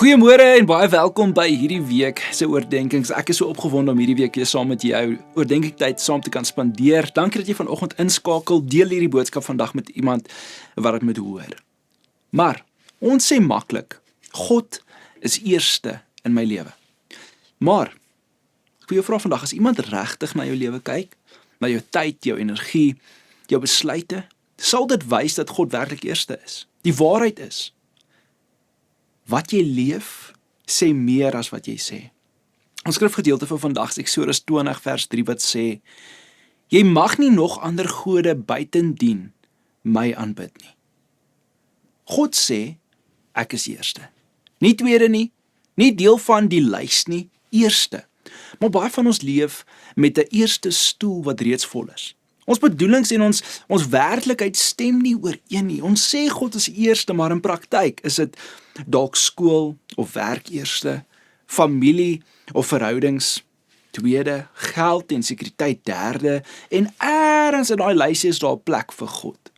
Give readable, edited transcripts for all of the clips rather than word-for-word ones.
Goeiemôre en baie welkom by hierdie week se oordeenkings. Ek is so opgewonde om hierdie week weer saam met jou oordeenkingtyd saam te kan spandeer. Dankie dat jy vanoggend inskakel. Deel hierdie boodskap vandag met iemand wat dit moet hoor. Maar ons sê maklik, God is eerste in my lewe. Maar ek wil jou vra vandag, as iemand regtig na jou lewe kyk, na jou tyd, jou energie, jou besluite, sal dit wys dat God werklik eerste is. Die waarheid is, wat jy leef, sê meer as wat jy sê. Ons skrifgedeelte vir vandag is Eksodus 20 vers 3 wat sê, jy mag nie nog ander gode buitendien my aanbid nie. God sê, ek is eerste. Nie tweede nie, nie deel van die lys nie, eerste. Maar baie van ons leef met 'n eerste stoel wat reeds vol is. Ons bedoelings en ons werklikheid stem nie ooreen nie. Ons sê God is eerste, maar in praktyk is dit dalk skool of werk eerste, familie of verhoudings tweede, geld en sekuriteit derde, en eers in daai lysie is daar 'n plek vir God.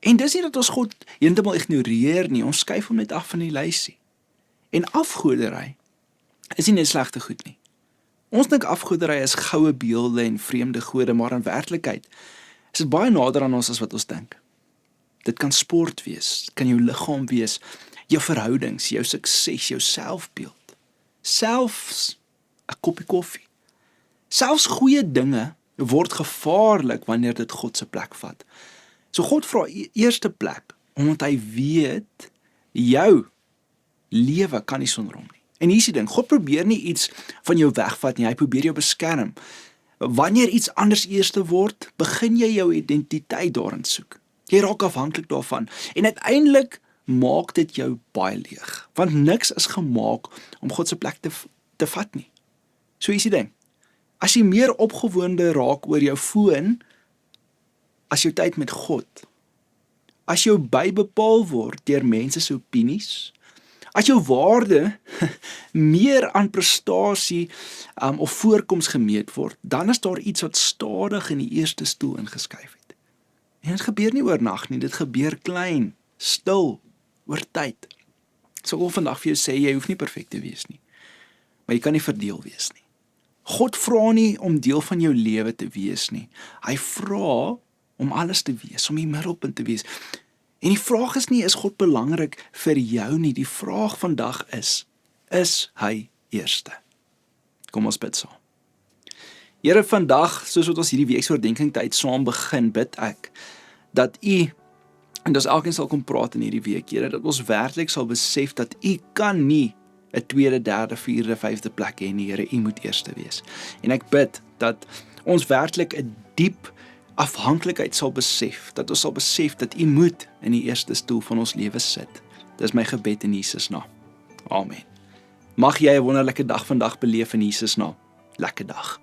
En dis nie dat ons God heeltemal ignoreer nie, ons skuif hom net af van die lysie. En afgoderry is nie net slegte goed nie. Ons dink afgoderry is goue beelde en vreemde gode, maar in werklikheid is dit baie nader aan ons as wat ons dink. Dit kan sport wees, dit kan jou liggaam wees, jou verhoudings, jou sukses, jou selfbeeld, selfs 'n koppie koffie. Selfs goeie dinge word gevaarlik wanneer dit God se plek vat. So God vra eerste plek, omdat hy weet, jou lewe kan nie sonder hom nie. En hier is die ding, God probeer nie iets van jou wegvat nie, hy probeer jou beskerm. Wanneer iets anders eerste word, begin jy jou identiteit daarin soek. Jy raak afhanklik daarvan, en uiteindelik maak dit jou baie leeg, want niks is gemaak om God se plek te vat nie. So hier is die ding, as jy meer opgewonde raak oor jou foon, as jou tyd met God, as jou bybepaal word deur mense se opinies, as jou waarde meer aan prestasie of voorkoms gemeet word, dan is daar iets wat stadig in die eerste stoel ingeskuif het. En dit gebeur nie oornag nie, dit gebeur klein, stil, oor tyd. So ek wil vandag vir jou sê, jy hoef nie perfek te wees nie, maar jy kan nie verdeel wees nie. God vra nie om deel van jou lewe te wees nie, hy vra om alles te wees, om die middelpunt te wees. En die vraag is nie, is God belangrik vir jou nie, die vraag vandag is hy eerste? Kom ons bid saam. Here, vandag, soos wat ons hierdie week se oordeenkingtyd saam begin, bid ek, dat U, en dat elkeen sal kom praat in hierdie week, Here, dat ons werklik sal besef dat U kan nie 'n tweede, derde, vierde, vyfde plek hê nie, Here, U moet eerste wees. En ek bid dat ons werklik 'n diep afhanklikheid sal besef, dat ons sal besef dat U moet in die eerste stoel van ons lewe sit. Dis my gebed in Jesus naam. Amen. Mag jy 'n wonderlike dag vandag beleef in Jesus naam. Lekker dag.